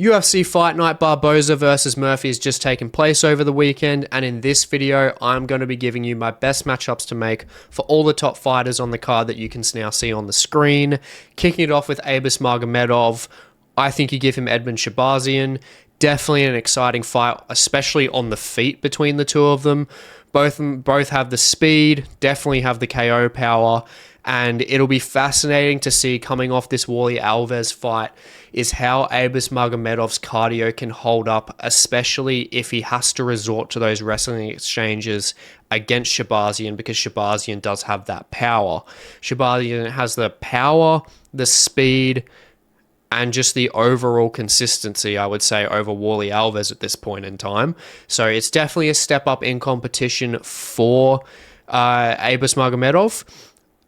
UFC Fight Night Barboza versus Murphy has just taken place over the weekend, and in this video, I'm going to be giving you my best matchups to make for all the top fighters on the card that you can now see on the screen. Kicking it off with Magomedov, I think you give him Edmen Shahbazyan. Definitely an exciting fight, especially on the feet between the two of them. Both have the speed, definitely have the KO power, and it'll be fascinating to see coming off this Warlley Alves fight is how Magomedov's cardio can hold up, especially if he has to resort to those wrestling exchanges against Shahbazyan, because Shahbazyan does have that power. Shahbazyan has the power, the speed, and just the overall consistency, I would say, over Warlley Alves at this point in time. So it's definitely a step up in competition for Magomedov.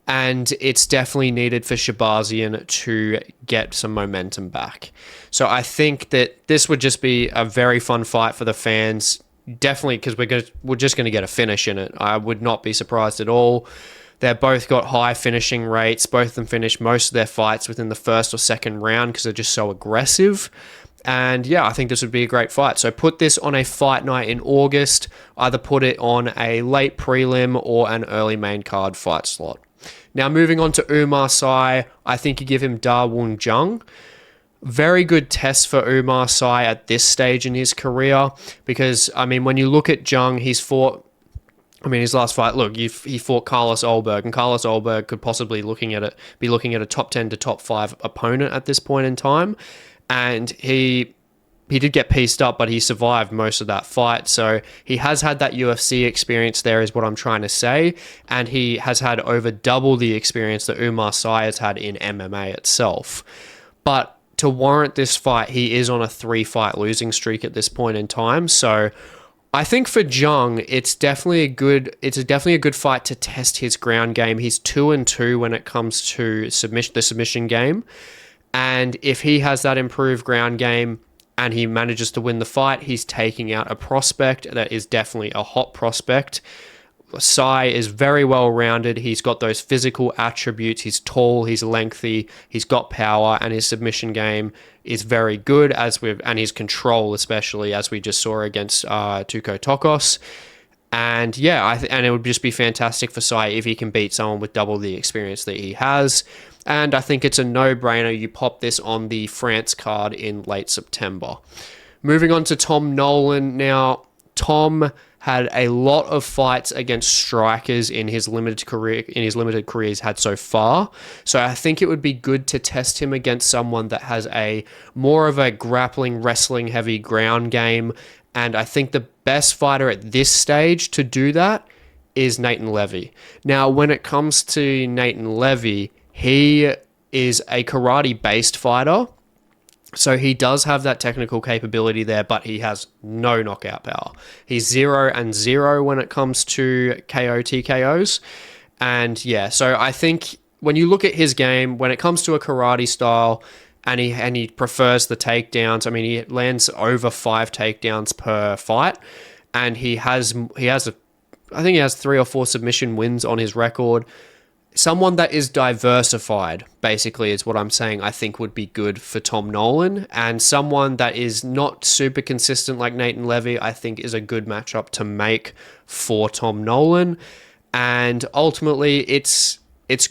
And it's definitely needed for Shahbazyan to get some momentum back. So I think that this would just be a very fun fight for the fans. Definitely, because we're just going to get a finish in it. I would not be surprised at all. They've both got high finishing rates. Both of them finish most of their fights within the first or second round because they're just so aggressive. And yeah, I think this would be a great fight. So put this on a fight night in August. Either put it on a late prelim or an early main card fight slot. Now, moving on to Oumar Sy, I think you give him Da Woon Jung. Very good test for Oumar Sy at this stage in his career because, I mean, when you look at Jung, his last fight, look, he fought Khaos Williams, and Khaos Williams could possibly be looking at a top 10 to top 5 opponent at this point in time, and he did get pieced up, but he survived most of that fight. So he has had that UFC experience there is what I'm trying to say. And he has had over double the experience that Oumar Sy has had in MMA itself. But to warrant this fight, he is on a 3-fight losing streak at this point in time. So I think for Jung, it's definitely a good fight to test his ground game. He's 2-2 when it comes to the submission game. And if he has that improved ground game, and he manages to win the fight, he's taking out a prospect that is definitely a hot prospect. Sy is very well-rounded. He's got those physical attributes. He's tall, he's lengthy, he's got power, and his submission game is very good, and his control, especially, as we just saw against Tuco Tokos. And yeah, and it would just be fantastic for Sy if he can beat someone with double the experience that he has. And I think it's a no-brainer. You pop this on the France card in late September. Moving on to Tom Nolan. Now, Tom had a lot of fights against strikers in his limited career he's had so far. So I think it would be good to test him against someone that has a more of a grappling, wrestling heavy ground game. And I think the best fighter at this stage to do that is Nathan Levy. Now, when it comes to Nathan Levy, he is a karate-based fighter, so he does have that technical capability there, but he has no knockout power. He's 0-0 when it comes to TKOs. And yeah, so I think when you look at his game, when it comes to a karate style, and he prefers the takedowns, I mean, he lands over 5 takedowns per fight, and I think he has 3 or 4 submission wins on his record. Someone that is diversified, basically, is what I'm saying, I think would be good for Tom Nolan. And someone that is not super consistent like Nathan Levy, I think is a good matchup to make for Tom Nolan. And ultimately, it's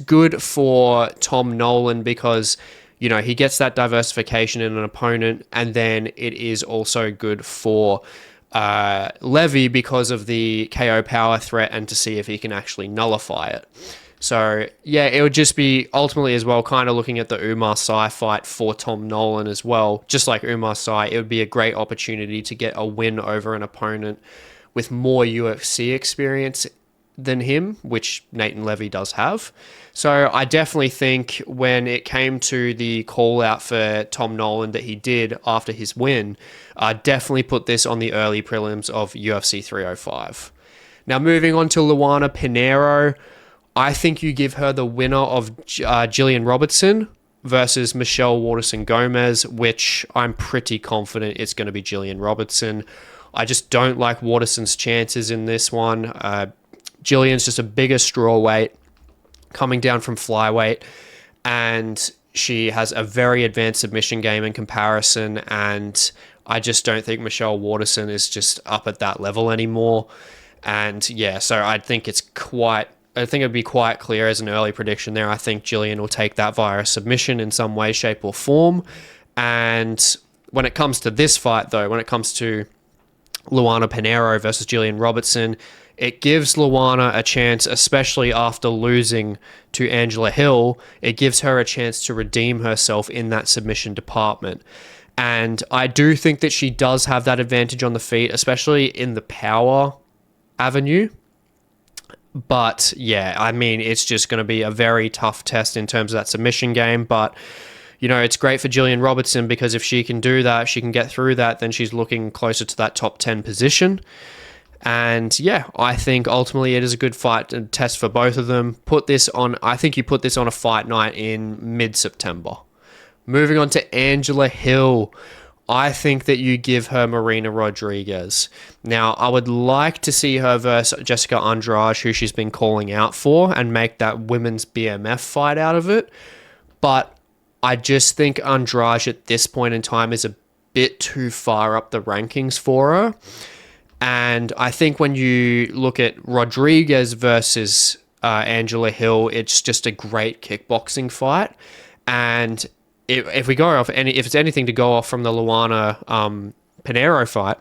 good for Tom Nolan because, you know, he gets that diversification in an opponent. And then it is also good for Levy because of the KO power threat and to see if he can actually nullify it. So, yeah, it would just be ultimately as well kind of looking at the Oumar Sy fight for Tom Nolan as well. Just like Oumar Sy, it would be a great opportunity to get a win over an opponent with more UFC experience than him, which Nathan Levy does have. So I definitely think when it came to the call out for Tom Nolan that he did after his win, I definitely put this on the early prelims of UFC 305. Now, moving on to Luana Pinheiro, I think you give her the winner of Gillian Robertson versus Michelle Waterson-Gomez, which I'm pretty confident it's going to be Gillian Robertson. I just don't like Waterson's chances in this one. Gillian's just a bigger strawweight coming down from flyweight, and she has a very advanced submission game in comparison, and I just don't think Michelle Waterson is just up at that level anymore. And yeah, so I think it'd be quite clear as an early prediction there. I think Jillian will take that via a submission in some way, shape, or form. And when it comes to this fight, though, when it comes to Luana Pinheiro versus Jillian Robertson, it gives Luana a chance, especially after losing to Angela Hill. It gives her a chance to redeem herself in that submission department. And I do think that she does have that advantage on the feet, especially in the power avenue. But yeah, I mean, it's just going to be a very tough test in terms of that submission game. But, you know, it's great for Jillian Robertson because if she can do that, if she can get through that, then she's looking closer to that top 10 position. And yeah, I think ultimately it is a good fight and test for both of them. I think you put this on a fight night in mid-September. Moving on to Angela Hill. I think that you give her Marina Rodriguez. Now, I would like to see her versus Jessica Andrade, who she's been calling out for, and make that women's BMF fight out of it. But I just think Andrade at this point in time is a bit too far up the rankings for her. And I think when you look at Rodriguez versus Angela Hill, it's just a great kickboxing fight. And if we go off if it's anything to go off from the Luana Pinheiro fight,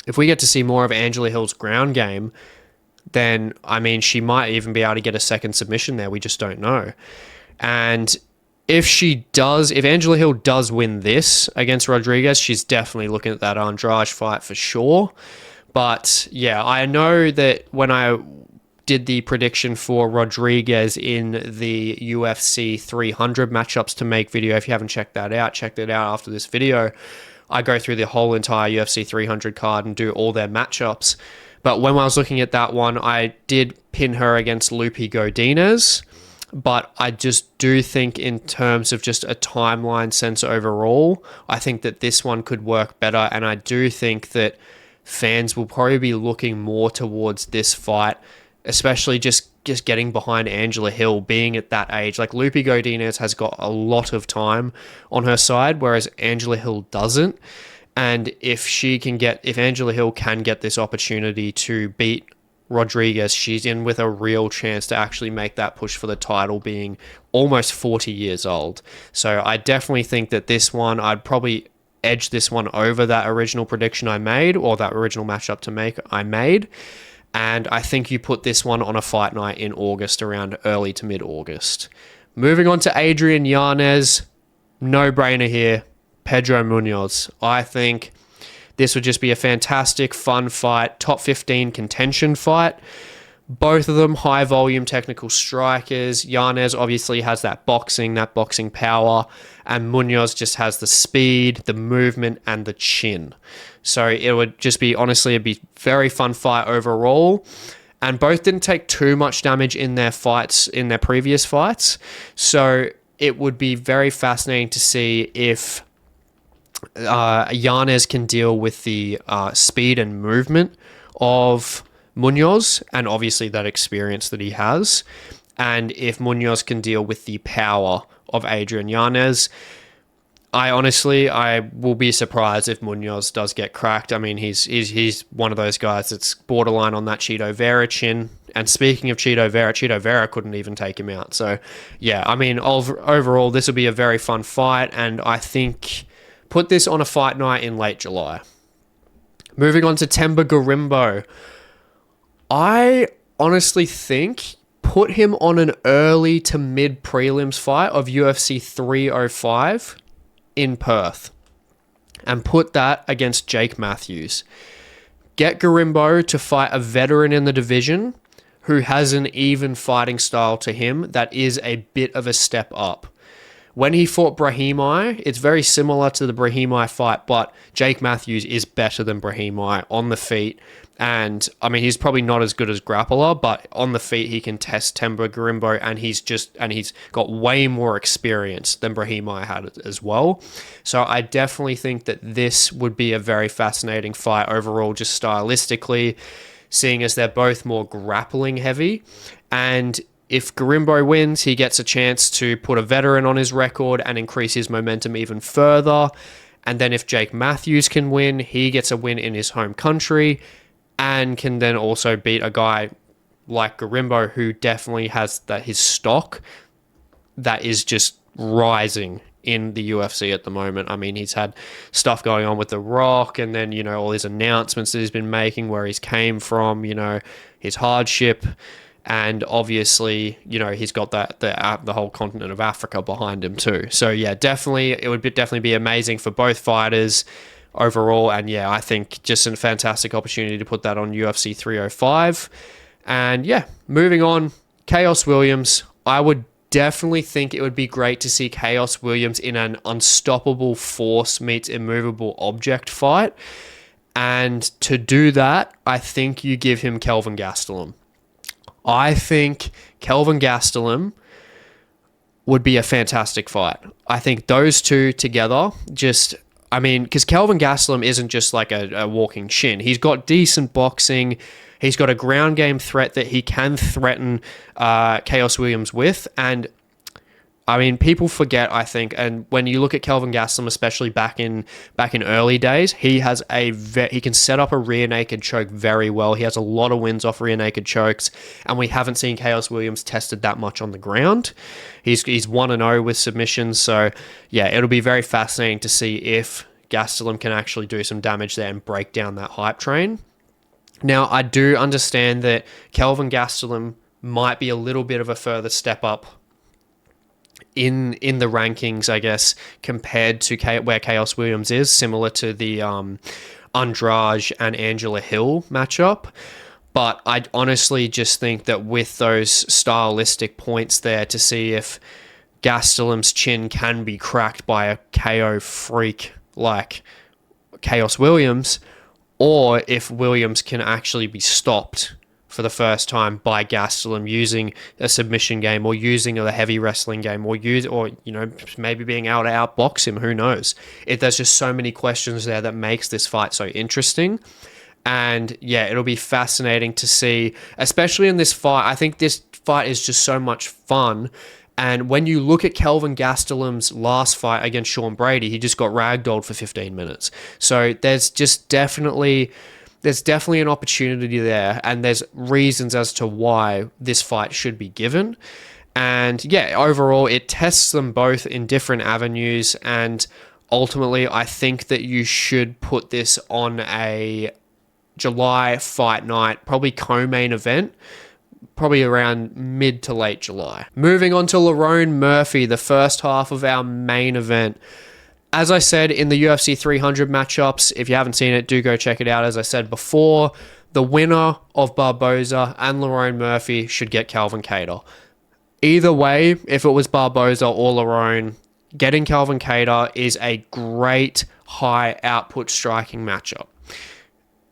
if we get to see more of Angela Hill's ground game, then I mean she might even be able to get a second submission there. We just don't know. And if Angela Hill does win this against Rodriguez, she's definitely looking at that Andrade fight for sure. But yeah, I know that when I did the prediction for Rodriguez in the UFC 300 matchups to make video, if you haven't checked that out, check it out after this video. I go through the whole entire UFC 300 card and do all their matchups. But when I was looking at that one, I did pin her against Lupi Godinez. But I just do think in terms of just a timeline sense overall, I think that this one could work better. And I do think that fans will probably be looking more towards this fight, especially just getting behind Angela Hill being at that age. Like Lupi Godinez has got a lot of time on her side, whereas Angela Hill doesn't. And if Angela Hill can get this opportunity to beat Rodriguez, she's in with a real chance to actually make that push for the title, being almost 40 years old. So I definitely think that this one, I'd probably edge this one over that original prediction I made, or that original matchup I made. And I think you put this one on a fight night in August, around early to mid-August. Moving on to Adrian Yanez, no-brainer here, Pedro Munoz. I think this would just be a fantastic, fun fight, top 15 contention fight. Both of them high-volume technical strikers. Yanez obviously has that boxing power, and Munoz just has the speed, the movement, and the chin. So it would just be, honestly, it'd be very fun fight overall. And both didn't take too much damage in their previous fights. So it would be very fascinating to see if Yanez can deal with the speed and movement of Munoz, and obviously that experience that he has, and if Munoz can deal with the power of Adrian Yanez. I will be surprised if Munoz does get cracked. I mean, he's one of those guys that's borderline on that Chito Vera chin. And speaking of Chito Vera couldn't even take him out. So yeah, I mean, overall, this will be a very fun fight, and I think put this on a fight night in late July. Moving on to Themba Gorimbo. I honestly think put him on an early to mid prelims fight of UFC 305 in Perth and put that against Jake Matthews. Get Gorimbo to fight a veteran in the division who has an even fighting style to him that is a bit of a step up. When he fought Brahimi, it's very similar to the Brahimi fight, but Jake Matthews is better than Brahimi on the feet. And I mean, he's probably not as good as grappler, but on the feet, he can test Themba Gorimbo, and he's got way more experience than Brahimi had as well. So I definitely think that this would be a very fascinating fight overall, just stylistically, seeing as they're both more grappling heavy. And If Gorimbo wins, he gets a chance to put a veteran on his record and increase his momentum even further. And then if Jake Matthews can win, he gets a win in his home country and can then also beat a guy like Gorimbo, who definitely has his stock that is just rising in the UFC at the moment. I mean, he's had stuff going on with The Rock, and then, you know, all his announcements that he's been making, where he's came from, you know, his hardship, and obviously, you know, he's got the whole continent of Africa behind him too. So yeah, definitely, it would definitely be amazing for both fighters overall. And yeah, I think just a fantastic opportunity to put that on UFC 305. And yeah, moving on, Khaos Williams. I would definitely think it would be great to see Khaos Williams in an unstoppable force meets immovable object fight. And to do that, I think you give him Kelvin Gastelum. I think Kelvin Gastelum would be a fantastic fight. I think those two together because Kelvin Gastelum isn't just like a walking chin. He's got decent boxing. He's got a ground game threat that he can threaten Khaos Williams with. And I mean, people forget, I think, and when you look at Kelvin Gastelum, especially back in early days, he can set up a rear naked choke very well. He has a lot of wins off rear naked chokes, and we haven't seen Khaos Williams tested that much on the ground. He's 1-0 with submissions, so yeah, it'll be very fascinating to see if Gastelum can actually do some damage there and break down that hype train. Now, I do understand that Kelvin Gastelum might be a little bit of a further step up in the rankings, I guess, compared to where Khaos Williams is, similar to the Andrade and Angela Hill matchup. But I honestly just think that with those stylistic points there, to see if Gastelum's chin can be cracked by a KO freak like Khaos Williams, or if Williams can actually be stopped for the first time by Gastelum using a submission game, or using a heavy wrestling game, or maybe being able to outbox him. Who knows? There's just so many questions there that makes this fight so interesting. And yeah, it'll be fascinating to see, especially in this fight. I think this fight is just so much fun. And when you look at Kelvin Gastelum's last fight against Sean Brady, he just got ragdolled for 15 minutes. So there's definitely an opportunity there, and there's reasons as to why this fight should be given. And yeah, overall, it tests them both in different avenues, and ultimately, I think that you should put this on a July fight night, probably co-main event, probably around mid to late July. Moving on to Lerone Murphy, the first half of our main event. As I said in the UFC 300 matchups, if you haven't seen it, do go check it out. As I said before, the winner of Barboza and Lerone Murphy should get Calvin Kattar. Either way, if it was Barboza or Lerone, getting Calvin Kattar is a great high output striking matchup.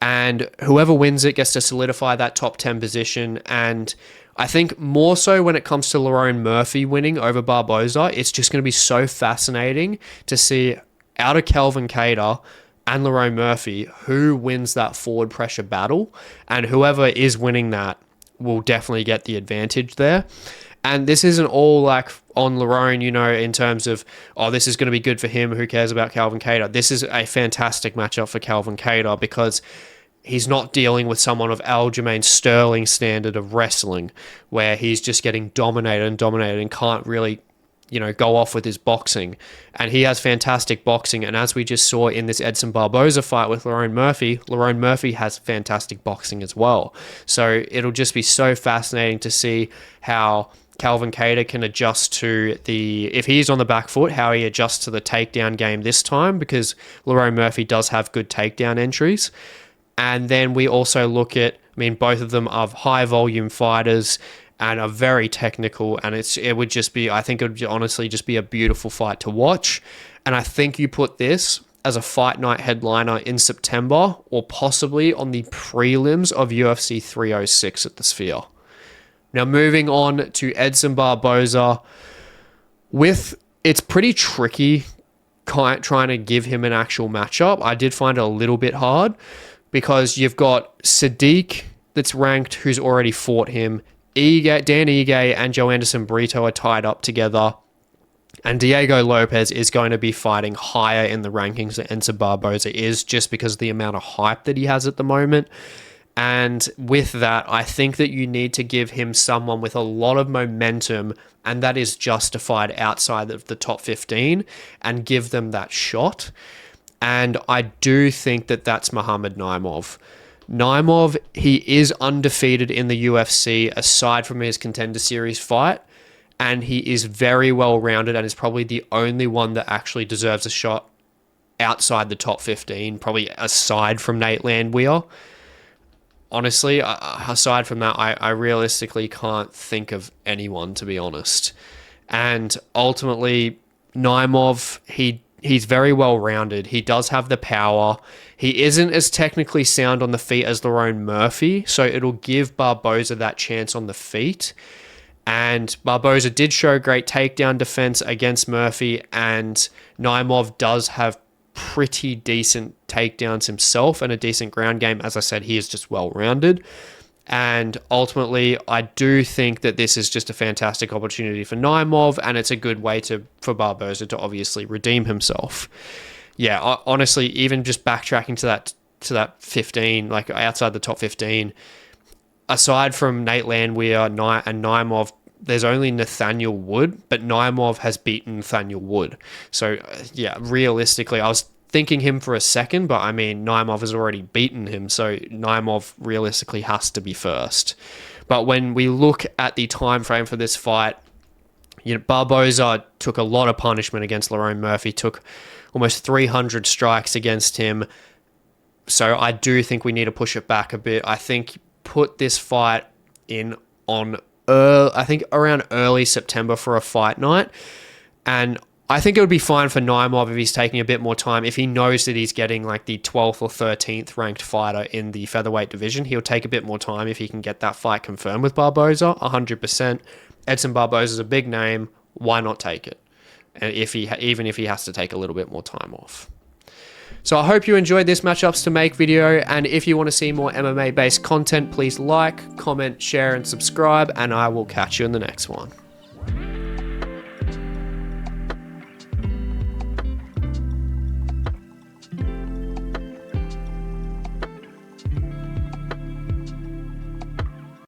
And whoever wins it gets to solidify that top 10 position. And I think more so when it comes to Lerone Murphy winning over Barboza, it's just going to be so fascinating to see out of Calvin Kattar and Lerone Murphy who wins that forward pressure battle. And whoever is winning that will definitely get the advantage there. And this isn't all like on Lerone, in terms of, this is going to be good for him. Who cares about Calvin Kattar? This is a fantastic matchup for Calvin Kattar because he's not dealing with someone of Aljamain Sterling's standard of wrestling, where he's just getting dominated and can't really, go off with his boxing. And he has fantastic boxing. And as we just saw in this Edson Barboza fight with Lerone Murphy has fantastic boxing as well. So it'll just be so fascinating to see how Calvin Kattar can adjust to if he's on the back foot, how he adjusts to the takedown game this time, because Lerone Murphy does have good takedown entries. And then we also look at, both of them are high volume fighters and are very technical. And it would honestly just be a beautiful fight to watch. And I think you put this as a fight night headliner in September, or possibly on the prelims of UFC 306 at the Sphere. Now, moving on to Edson Barboza. It's pretty tricky trying to give him an actual matchup. I did find it a little bit hard, because you've got Sadiq that's ranked, who's already fought him. Dan Ige and Joe Anderson Brito are tied up together. And Diego Lopez is going to be fighting higher in the rankings than Edson Barboza is, just because of the amount of hype that he has at the moment. And with that, I think that you need to give him someone with a lot of momentum, and that is justified outside of the top 15, and give them that shot. And I do think that that's Muhammad Naimov. Naimov, he is undefeated in the UFC aside from his Contender Series fight, and he is very well rounded and is probably the only one that actually deserves a shot outside the top 15, probably aside from Nate Landwehr. Honestly, aside from that, I realistically can't think of anyone, to be honest. And ultimately, Naimov, he's very well rounded. He does have the power. He isn't as technically sound on the feet as Lerone Murphy, so it'll give Barboza that chance on the feet. And Barboza did show great takedown defense against Murphy, and Naimov does have pretty decent takedowns himself and a decent ground game. As I said, he is just well-rounded. And ultimately, I do think that this is just a fantastic opportunity for Naimov, and it's a good way for Barboza to obviously redeem himself. Yeah, honestly, even just backtracking to that 15, like outside the top 15, aside from Nate Landwehr and Naimov, there's only Nathaniel Wood, but Naimov has beaten Nathaniel Wood. So, yeah, realistically, I was thinking him for a second, but I mean, Naimov has already beaten him, so Naimov realistically has to be first. But when we look at the time frame for this fight, Barboza took a lot of punishment against Lerone Murphy, took almost 300 strikes against him. So I do think we need to push it back a bit. I think put this fight in on I think around early September for a fight night. And I think it would be fine for Naimov if he's taking a bit more time. If he knows that he's getting like the 12th or 13th ranked fighter in the featherweight division, he'll take a bit more time if he can get that fight confirmed with Barboza, 100%. Edson Barboza is a big name. Why not take it? And even if he has to take a little bit more time off. So I hope you enjoyed this matchups to make video, and if you want to see more MMA based content, please like, comment, share and subscribe, and I will catch you in the next one.